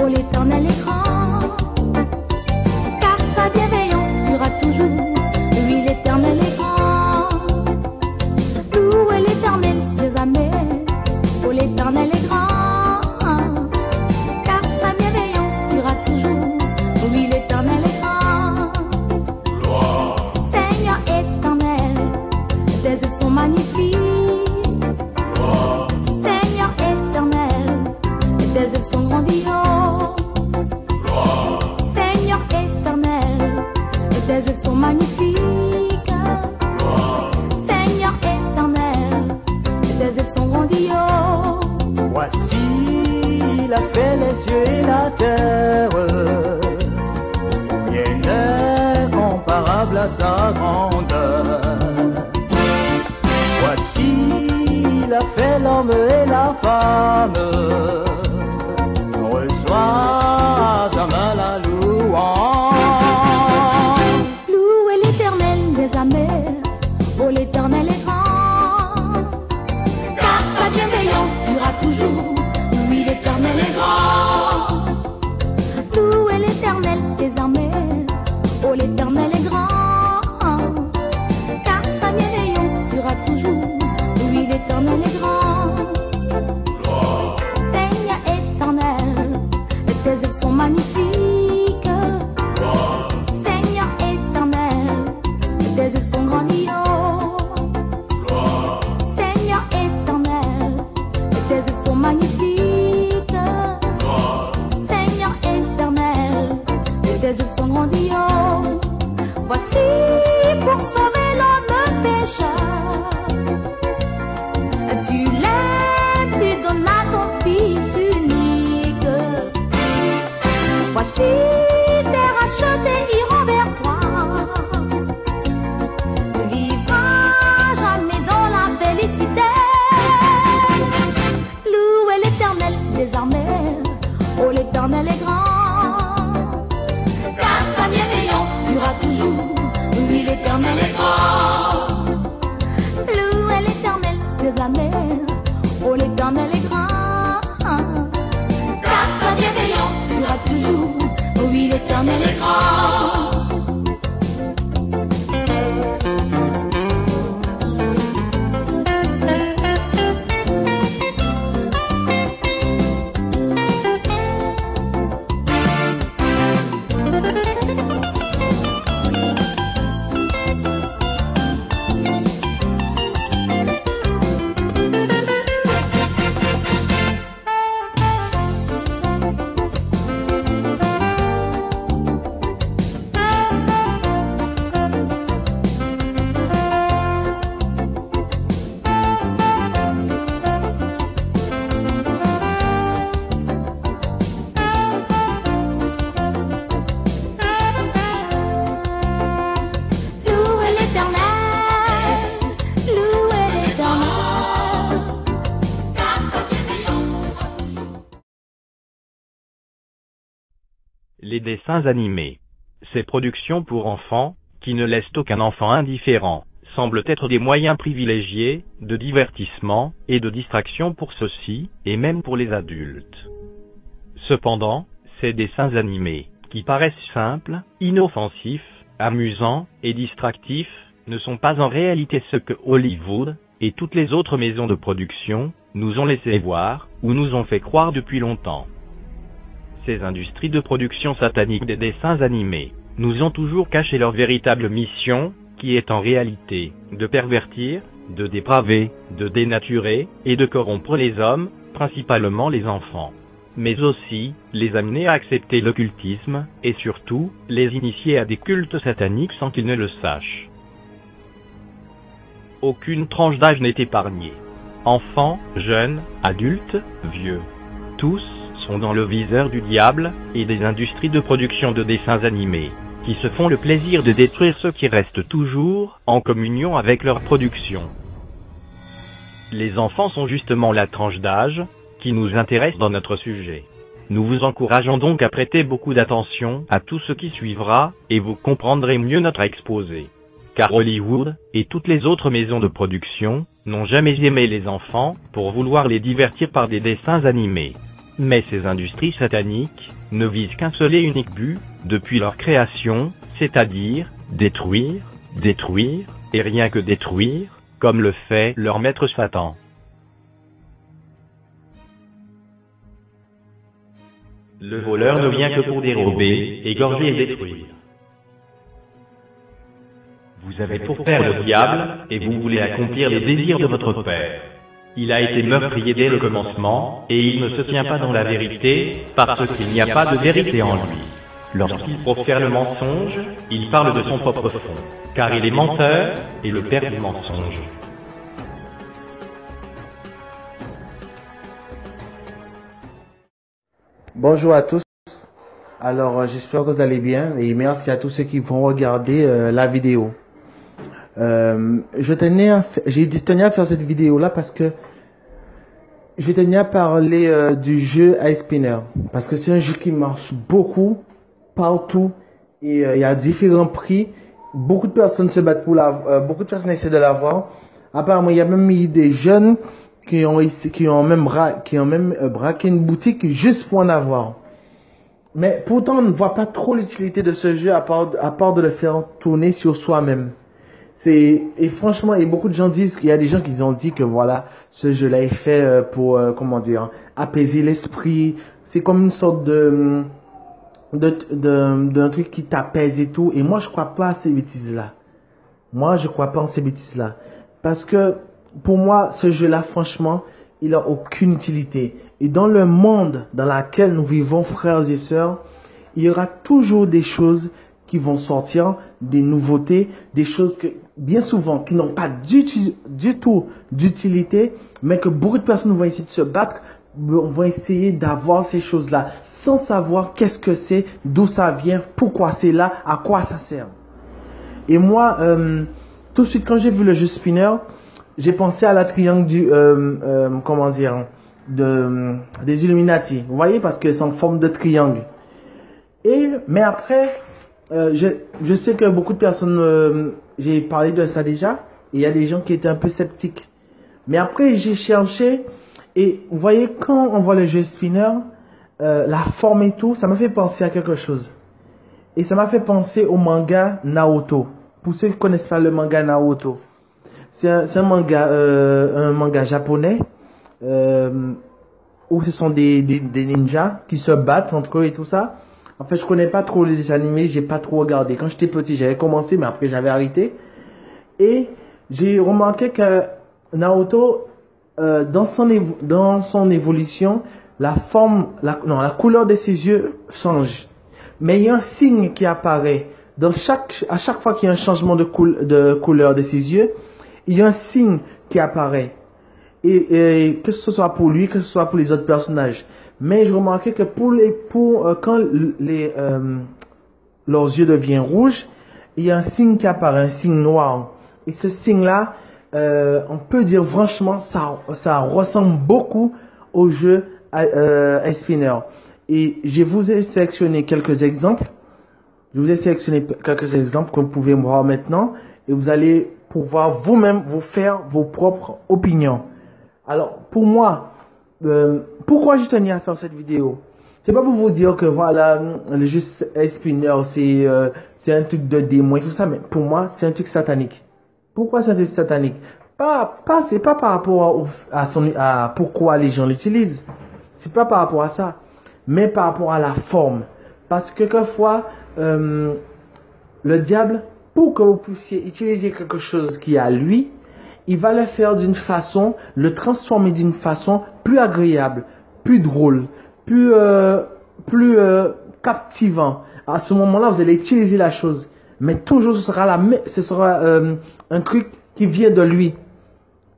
l'Éternel est grand, car sa bienveillance durera toujours. Oui, l'Éternel est grand. Louez l'Éternel des armées. Oh, l'Éternel est grand, car sa bienveillance durera toujours. Oui, l'Éternel est grand. Gloire. Seigneur éternel, tes œuvres sont magnifiques. Gloire. Seigneur éternel, tes œuvres sont grandioses. Gloire. Seigneur éternel, tes œuvres sont magnifiques. Gloire. Seigneur éternel, tes œuvres sont grandioses. Voici, il a fait les cieux et la terre. Rien n'est comparable à sa grandeur. Voici, il a fait l'homme et la femme. Reçois jamais la louange. Louez l'Éternel des armées. Oh, l'Éternel est grand, car sa bienveillance durera toujours. Oui, l'Éternel est grand. Louez l'Éternel des armées. Oh, l'Éternel est grand, car sa bienveillance durera toujours. Oui, l'Éternel est grand. Gloire. Seigneur éternel, tes œuvres sont magnifiques. Gloire. Seigneur éternel, tes œuvres sont grandioses. Gloire. Seigneur éternel, tes œuvres sont magnifiques. Gloire. Seigneur éternel, tes œuvres sont grandioses. Voici pour sauver l'homme pécheur. Tu l'aimes, tu donnes à ton Fils unique. Voici tes rachetés iront vers toi. Tu vivras jamais dans la félicité. Louez l'Éternel des armées. Oh, l'Éternel est grand, car sa bienveillance durera toujours. Oui, l'Éternel est grand. Louez l'Éternel des armées. Oh, l'Éternel est grand, car sa bienveillance durera toujours. Oui, l'Éternel est grand. Louez l'Éternel, louez l'Éternel, car sa bienveillance durera toujours. Les dessins animés. Ces productions pour enfants, qui ne laissent aucun enfant indifférent, semblent être des moyens privilégiés de divertissement et de distraction pour ceux-ci, et même pour les adultes. Cependant, ces dessins animés, qui paraissent simples, inoffensifs, amusants et distractifs, ne sont pas en réalité ce que Hollywood et toutes les autres maisons de production nous ont laissé voir ou nous ont fait croire depuis longtemps. Ces industries de production satanique des dessins animés nous ont toujours caché leur véritable mission, qui est en réalité de pervertir, de dépraver, de dénaturer et de corrompre les hommes, principalement les enfants, mais aussi les amener à accepter l'occultisme et surtout les initier à des cultes sataniques sans qu'ils ne le sachent. Aucune tranche d'âge n'est épargnée. Enfants, jeunes, adultes, vieux. Tous sont dans le viseur du diable et des industries de production de dessins animés, qui se font le plaisir de détruire ceux qui restent toujours en communion avec leur production. Les enfants sont justement la tranche d'âge qui nous intéresse dans notre sujet. Nous vous encourageons donc à prêter beaucoup d'attention à tout ce qui suivra, et vous comprendrez mieux notre exposé. Car Hollywood, et toutes les autres maisons de production, n'ont jamais aimé les enfants, pour vouloir les divertir par des dessins animés. Mais ces industries sataniques, ne visent qu'un seul et unique but, depuis leur création, c'est-à-dire détruire, détruire, et rien que détruire, comme le fait leur maître Satan. Le voleur ne vient que pour dérober, égorger et détruire. Vous avez pour père le diable, et vous voulez accomplir les désirs de votre père. Il a été meurtrier dès le commencement, et il ne se tient pas dans la vérité, parce qu'il n'y a pas de vérité en lui. Lorsqu'il profère le mensonge, il parle de son propre fond, car il est menteur et le père du mensonge. Bonjour à tous. Alors, j'espère que vous allez bien et merci à tous ceux qui vont regarder la vidéo. J'ai tenu à faire cette vidéo là parce que je tenais à parler du jeu Ice Spinner, parce que c'est un jeu qui marche beaucoup partout et il y a différents prix. Beaucoup de personnes se battent pour beaucoup de personnes essaient de l'avoir. Apparemment, il y a même eu des jeunes qui ont même braqué une boutique juste pour en avoir. Mais pourtant, on ne voit pas trop l'utilité de ce jeu à part de le faire tourner sur soi-même. Et franchement, et beaucoup de gens disent qu'il y a des gens qui ont dit que voilà, ce jeu-là est fait pour, comment dire, apaiser l'esprit. C'est comme une sorte d'un truc qui t'apaise et tout. Et moi, je crois pas à ces bêtises-là. Moi, je crois pas en ces bêtises-là. Parce que, pour moi, ce jeu-là, franchement, il a aucune utilité. Et dans le monde dans lequel nous vivons, frères et sœurs, il y aura toujours des choses qui vont sortir, des nouveautés, des choses que, bien souvent, qui n'ont pas du tout d'utilité, mais que beaucoup de personnes vont essayer de se battre, vont essayer d'avoir ces choses-là, sans savoir qu'est-ce que c'est, d'où ça vient, pourquoi c'est là, à quoi ça sert. Et moi, tout de suite, quand j'ai vu le jeu Spinner, j'ai pensé à la triangle comment dire, des Illuminati. Vous voyez, parce que c'est en forme de triangle. Mais après, je sais que beaucoup de personnes, j'ai parlé de ça déjà, et il y a des gens qui étaient un peu sceptiques. Mais après, j'ai cherché, et vous voyez, quand on voit le jeu Spinner, la forme et tout, ça m'a fait penser à quelque chose. Et ça m'a fait penser au manga Naruto. Pour ceux qui ne connaissent pas le manga Naruto, c'est un manga japonais, où ce sont des ninjas qui se battent entre eux et tout ça. En fait, je connais pas trop les animés, j'ai pas trop regardé. Quand j'étais petit, j'avais commencé, mais après j'avais arrêté. Et j'ai remarqué que Naruto, dans son évolution, la couleur de ses yeux change. Mais il y a un signe qui apparaît. À chaque fois qu'il y a un changement de couleur de ses yeux, il y a un signe qui apparaît. Et que ce soit pour lui, que ce soit pour les autres personnages. Mais je remarquais que quand leurs yeux deviennent rouges, il y a un signe qui apparaît, un signe noir. Et ce signe-là, on peut dire franchement, ça ressemble beaucoup au jeu Ice Spinner. Et je vous ai sélectionné quelques exemples. Je vous ai sélectionné quelques exemples que vous pouvez voir maintenant. Et vous allez pouvoir vous-même vous faire vos propres opinions. Alors, pour moi, pourquoi je tenais à faire cette vidéo? C'est pas pour vous dire que voilà, le jeu Ice Spinner, c'est un truc de démon et tout ça, mais pour moi, c'est un truc satanique. Pourquoi c'est un truc satanique? C'est pas par rapport à pourquoi les gens l'utilisent. C'est pas par rapport à ça, mais par rapport à la forme. Parce que quelquefois, le diable, pour que vous puissiez utiliser quelque chose qui est à lui, il va le faire d'une façon, le transformer d'une façon plus agréable, plus drôle, plus captivant. À ce moment-là, vous allez utiliser la chose. Mais toujours, ce sera un truc qui vient de lui.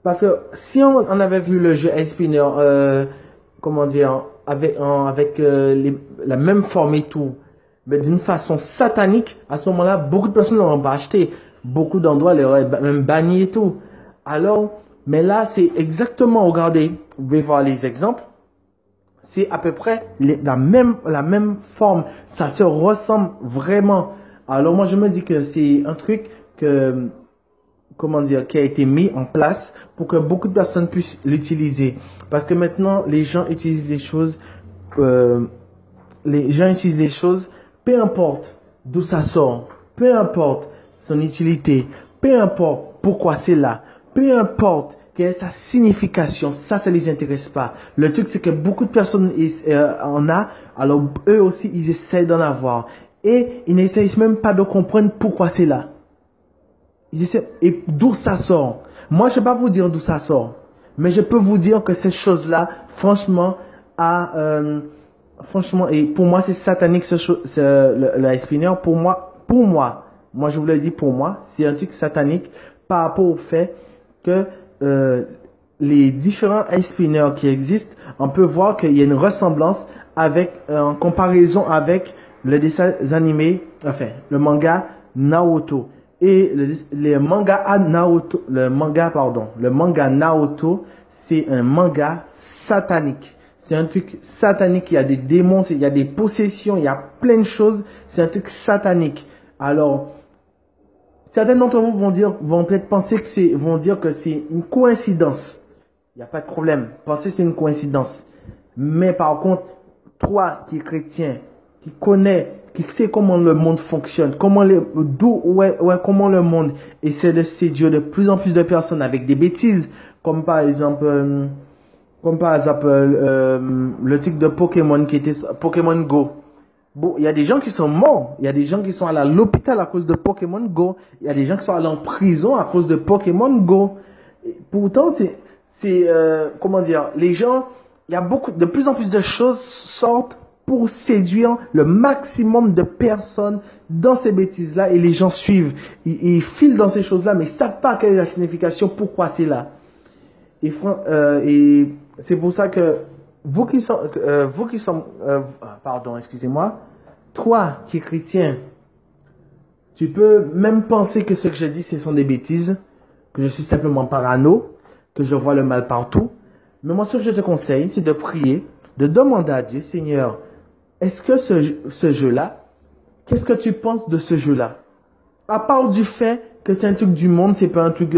Parce que si on avait vu le jeu Ice Spinner, comment dire, avec la même forme et tout, mais d'une façon satanique, à ce moment-là, beaucoup de personnes l'auraient pas acheté. Beaucoup d'endroits l'auraient même banni et tout. Alors, mais là, c'est exactement, regardez, vous pouvez voir les exemples. C'est à peu près la même forme. Ça se ressemble vraiment. Alors, moi, je me dis que c'est un truc comment dire, qui a été mis en place pour que beaucoup de personnes puissent l'utiliser. Parce que maintenant, les gens utilisent les choses les gens utilisent les choses, peu importe d'où ça sort, peu importe son utilité, peu importe pourquoi c'est là, peu importe quelle est sa signification, ça les intéresse pas. Le truc, c'est que beaucoup de personnes en a, alors eux aussi, ils essaient d'en avoir. Et ils n'essayent même pas de comprendre pourquoi c'est là. Ils essaient, et d'où ça sort. Moi, je ne vais pas vous dire d'où ça sort. Mais je peux vous dire que cette chose-là, franchement, franchement, et pour moi, c'est satanique, le ice spinner. Pour moi, je vous le dis pour moi, c'est un truc satanique par rapport au fait que les différents ice spinners qui existent, on peut voir qu'il y a une ressemblance avec, en comparaison avec le dessin animé, enfin, le manga Naruto. Et le manga Naruto, c'est un manga satanique. C'est un truc satanique, il y a des démons, il y a des possessions, il y a plein de choses. C'est un truc satanique. Alors, certains d'entre vous vont peut-être penser vont dire que c'est une coïncidence. Il n'y a pas de problème. Pensez que c'est une coïncidence. Mais par contre, toi qui es chrétien, qui connais, qui sait comment le monde fonctionne, comment le monde essaie de séduire de plus en plus de personnes avec des bêtises, comme par exemple le truc de Pokémon qui était Pokémon Go. Bon, il y a des gens qui sont morts, il y a des gens qui sont allés à l'hôpital à cause de Pokémon Go, il y a des gens qui sont allés en prison à cause de Pokémon Go. Et pourtant, comment dire, les gens, il y a de plus en plus de choses sortent pour séduire le maximum de personnes dans ces bêtises-là, et les gens suivent, ils filent dans ces choses-là, mais ils ne savent pas quelle est la signification, pourquoi c'est là. Et c'est pour ça que pardon, excusez-moi, toi qui es chrétien, tu peux même penser que ce que je dis, ce sont des bêtises, que je suis simplement parano, que je vois le mal partout. Mais moi, ce que je te conseille, c'est de prier, de demander à Dieu, Seigneur, est-ce que ce jeu-là, qu'est-ce que tu penses de ce jeu-là? À part du fait que c'est un truc du monde, c'est pas un truc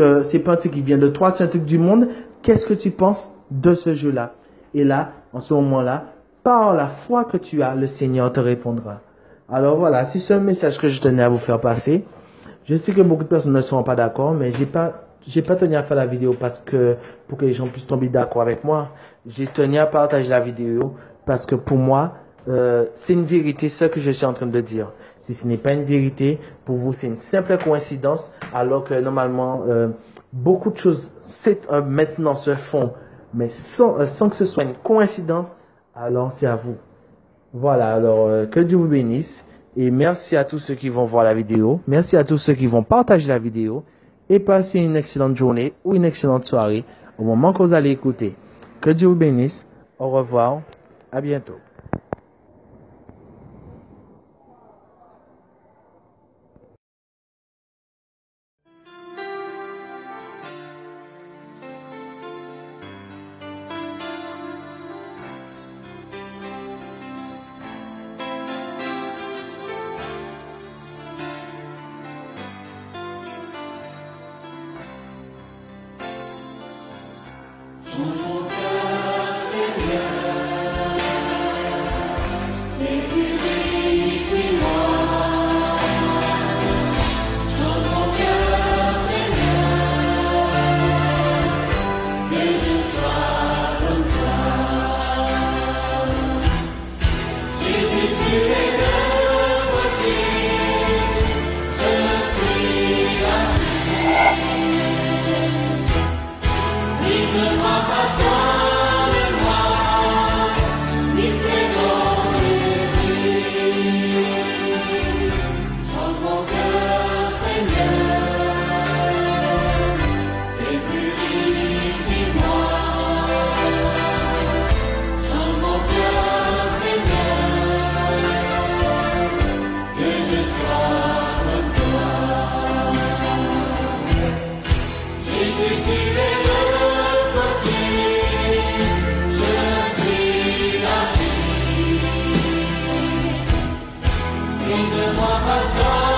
qui vient de toi, c'est un truc du monde, qu'est-ce que tu penses de ce jeu-là? Et là, en ce moment-là, par la foi que tu as, le Seigneur te répondra. Alors voilà, c'est ce message que je tenais à vous faire passer. Je sais que beaucoup de personnes ne seront pas d'accord, mais j'ai pas tenu à faire la vidéo pour que les gens puissent tomber d'accord avec moi. J'ai tenu à partager la vidéo parce que pour moi, c'est une vérité ce que je suis en train de dire. Si ce n'est pas une vérité, pour vous c'est une simple coïncidence, alors que normalement beaucoup de choses maintenant se font, mais sans que ce soit une coïncidence, alors c'est à vous. Voilà, alors que Dieu vous bénisse, et merci à tous ceux qui vont voir la vidéo, merci à tous ceux qui vont partager la vidéo, et passez une excellente journée ou une excellente soirée au moment que vous allez écouter. Que Dieu vous bénisse, au revoir, à bientôt. Brise-moi,